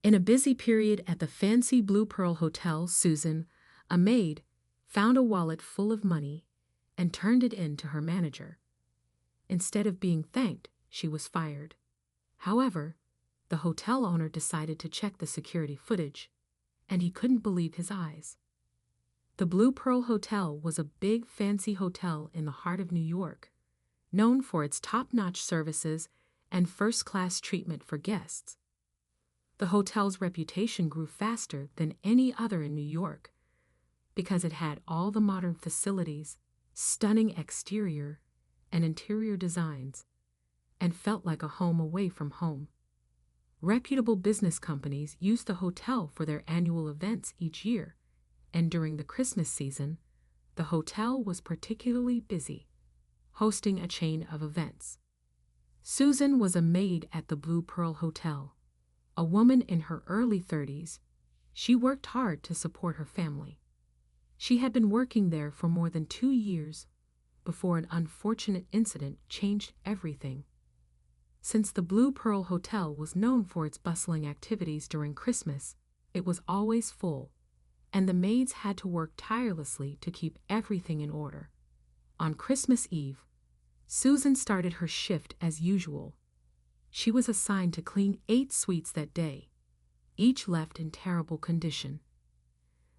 In a busy period at the fancy Blue Pearl Hotel, Susan, a maid, found a wallet full of money and turned it in to her manager. Instead of being thanked, she was fired. However, the hotel owner decided to check the security footage, and he couldn't believe his eyes. The Blue Pearl Hotel was a big, fancy hotel in the heart of New York, known for its top-notch services and first-class treatment for guests. The hotel's reputation grew faster than any other in New York because it had all the modern facilities, stunning exterior and interior designs, and felt like a home away from home. Reputable business companies used the hotel for their annual events each year, and during the Christmas season, the hotel was particularly busy, hosting a chain of events. Susan was a maid at the Blue Pearl Hotel. A woman in her early 30s, she worked hard to support her family. She had been working there for more than 2 years before an unfortunate incident changed everything. Since the Blue Pearl Hotel was known for its bustling activities during Christmas, it was always full, and the maids had to work tirelessly to keep everything in order. On Christmas Eve, Susan started her shift as usual. She was assigned to clean 8 suites that day, each left in terrible condition.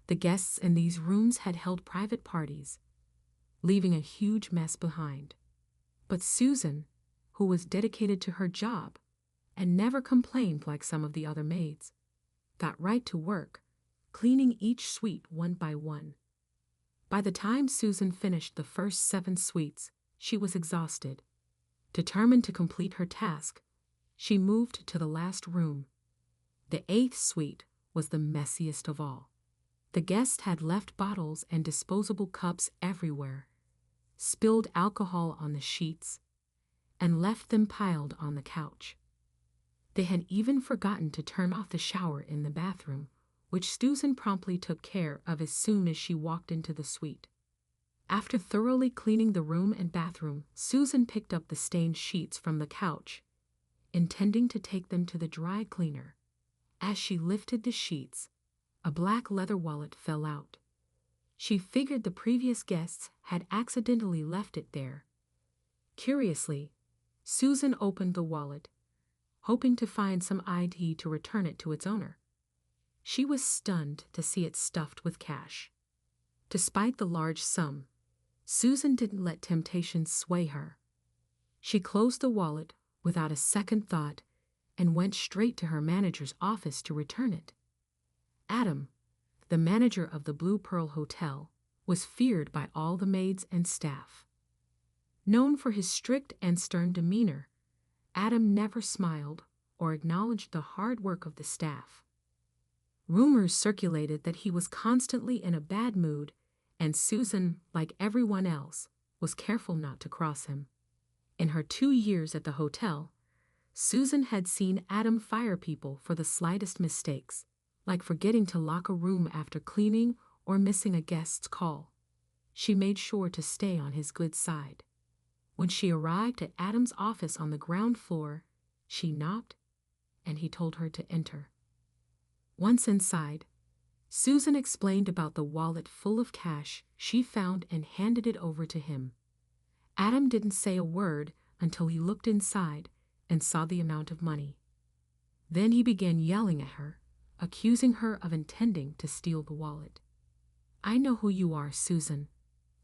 The guests in these rooms had held private parties, leaving a huge mess behind. But Susan, who was dedicated to her job and never complained like some of the other maids, got right to work, cleaning each suite one by one. By the time Susan finished the first 7 suites, she was exhausted. Determined to complete her task, she moved to the last room. The 8th suite was the messiest of all. The guests had left bottles and disposable cups everywhere, spilled alcohol on the sheets, and left them piled on the couch. They had even forgotten to turn off the shower in the bathroom, which Susan promptly took care of as soon as she walked into the suite. After thoroughly cleaning the room and bathroom, Susan picked up the stained sheets from the couch, intending to take them to the dry cleaner. As she lifted the sheets, a black leather wallet fell out. She figured the previous guests had accidentally left it there. Curiously, Susan opened the wallet, hoping to find some ID to return it to its owner. She was stunned to see it stuffed with cash. Despite the large sum, Susan didn't let temptation sway her. She closed the wallet without a second thought and went straight to her manager's office to return it. Adam, the manager of the Blue Pearl Hotel, was feared by all the maids and staff. Known for his strict and stern demeanor, Adam never smiled or acknowledged the hard work of the staff. Rumors circulated that he was constantly in a bad mood, and Susan, like everyone else, was careful not to cross him. In her 2 years at the hotel, Susan had seen Adam fire people for the slightest mistakes, like forgetting to lock a room after cleaning or missing a guest's call. She made sure to stay on his good side. When she arrived at Adam's office on the ground floor, she knocked, and he told her to enter. Once inside, Susan explained about the wallet full of cash she found and handed it over to him. Adam didn't say a word until he looked inside and saw the amount of money. Then he began yelling at her, accusing her of intending to steal the wallet. "I know who you are, Susan.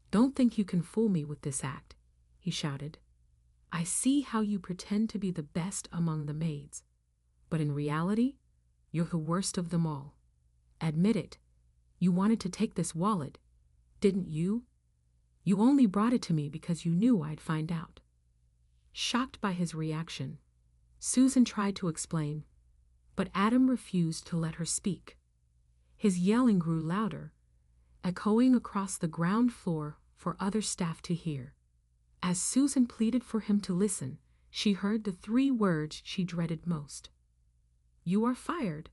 Don't think you can fool me with this act," he shouted. "I see how you pretend to be the best among the maids, but in reality, you're the worst of them all. Admit it, you wanted to take this wallet, didn't you? You only brought it to me because you knew I'd find out." Shocked by his reaction, Susan tried to explain, but Adam refused to let her speak. His yelling grew louder, echoing across the ground floor for other staff to hear. As Susan pleaded for him to listen, she heard the 3 words she dreaded most. "You are fired."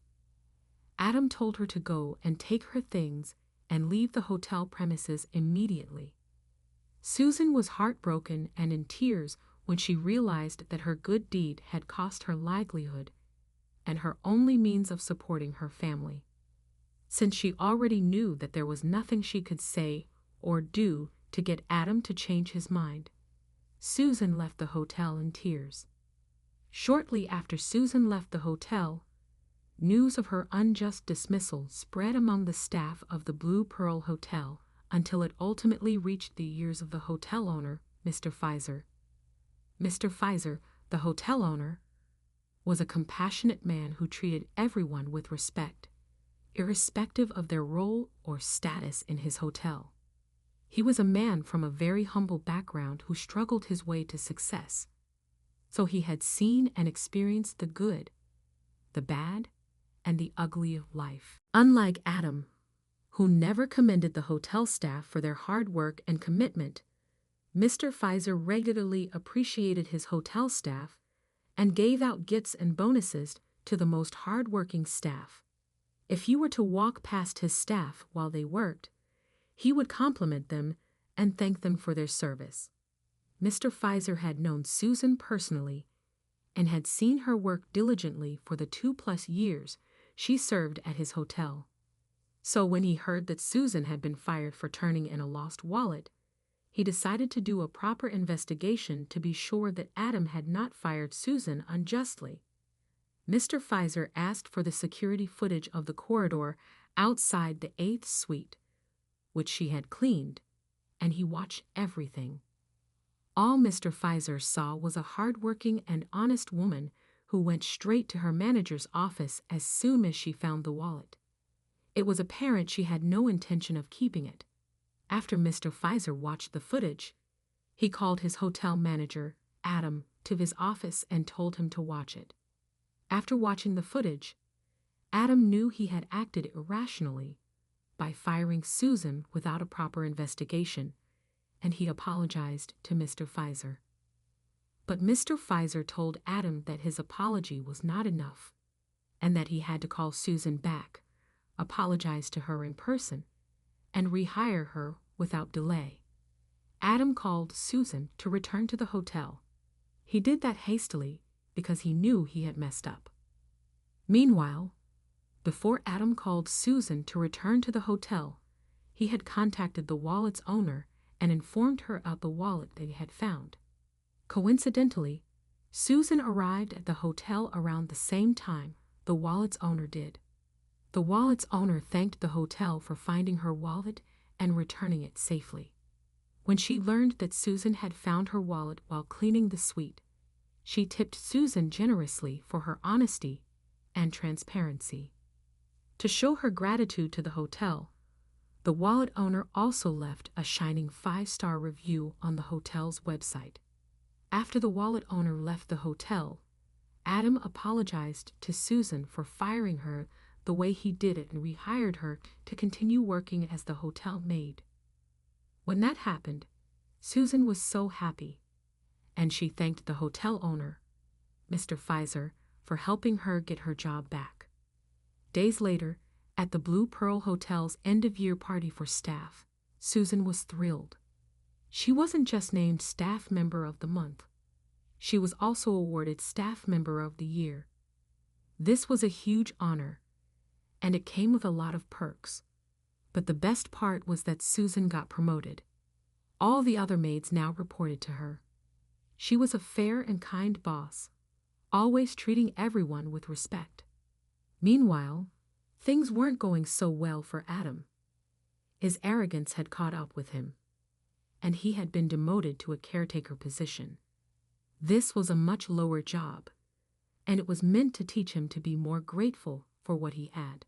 Adam told her to go and take her things and leave the hotel premises immediately. Susan was heartbroken and in tears when she realized that her good deed had cost her livelihood and her only means of supporting her family. Since she already knew that there was nothing she could say or do to get Adam to change his mind, Susan left the hotel in tears. Shortly after Susan left the hotel, news of her unjust dismissal spread among the staff of the Blue Pearl Hotel until it ultimately reached the ears of the hotel owner, Mr. Pfizer. Mr. Pfizer, the hotel owner, was a compassionate man who treated everyone with respect, irrespective of their role or status in his hotel. He was a man from a very humble background who struggled his way to success, so he had seen and experienced the good, the bad, and the ugly of life. Unlike Adam, who never commended the hotel staff for their hard work and commitment, Mr. Pfizer regularly appreciated his hotel staff and gave out gifts and bonuses to the most hard-working staff. If you were to walk past his staff while they worked, he would compliment them and thank them for their service. Mr. Pfizer had known Susan personally and had seen her work diligently for the 2+ years she served at his hotel. So when he heard that Susan had been fired for turning in a lost wallet, he decided to do a proper investigation to be sure that Adam had not fired Susan unjustly. Mr. Pfizer asked for the security footage of the corridor outside the 8th suite, which she had cleaned, and he watched everything. All Mr. Pfizer saw was a hard-working and honest woman who went straight to her manager's office as soon as she found the wallet. It was apparent she had no intention of keeping it. After Mr. Pfizer watched the footage, he called his hotel manager, Adam, to his office and told him to watch it. After watching the footage, Adam knew he had acted irrationally by firing Susan without a proper investigation, and he apologized to Mr. Pfizer. But Mr. Pfizer told Adam that his apology was not enough, and that he had to call Susan back, apologize to her in person, and rehire her without delay. Adam called Susan to return to the hotel. He did that hastily because he knew he had messed up. Meanwhile, before Adam called Susan to return to the hotel, he had contacted the wallet's owner and informed her of the wallet they had found. Coincidentally, Susan arrived at the hotel around the same time the wallet's owner did. The wallet's owner thanked the hotel for finding her wallet and returning it safely. When she learned that Susan had found her wallet while cleaning the suite, she tipped Susan generously for her honesty and transparency. To show her gratitude to the hotel, the wallet owner also left a shining 5-star review on the hotel's website. After the wallet owner left the hotel, Adam apologized to Susan for firing her the way he did it and rehired her to continue working as the hotel maid. When that happened, Susan was so happy, and she thanked the hotel owner, Mr. Pfizer, for helping her get her job back. Days later, at the Blue Pearl Hotel's end-of-year party for staff, Susan was thrilled. She wasn't just named Staff Member of the Month. She was also awarded Staff Member of the Year. This was a huge honor, and it came with a lot of perks. But the best part was that Susan got promoted. All the other maids now reported to her. She was a fair and kind boss, always treating everyone with respect. Meanwhile, things weren't going so well for Adam. His arrogance had caught up with him, and he had been demoted to a caretaker position. This was a much lower job, and it was meant to teach him to be more grateful for what he had.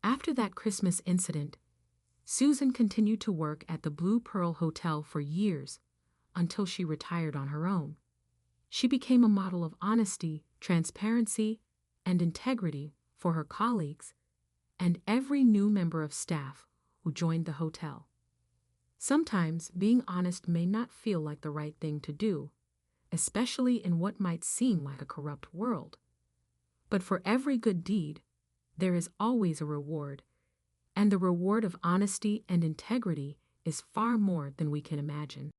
After that Christmas incident, Susan continued to work at the Blue Pearl Hotel for years until she retired on her own. She became a model of honesty, transparency, and integrity for her colleagues and every new member of staff who joined the hotel. Sometimes being honest may not feel like the right thing to do, especially in what might seem like a corrupt world. But for every good deed, there is always a reward, and the reward of honesty and integrity is far more than we can imagine.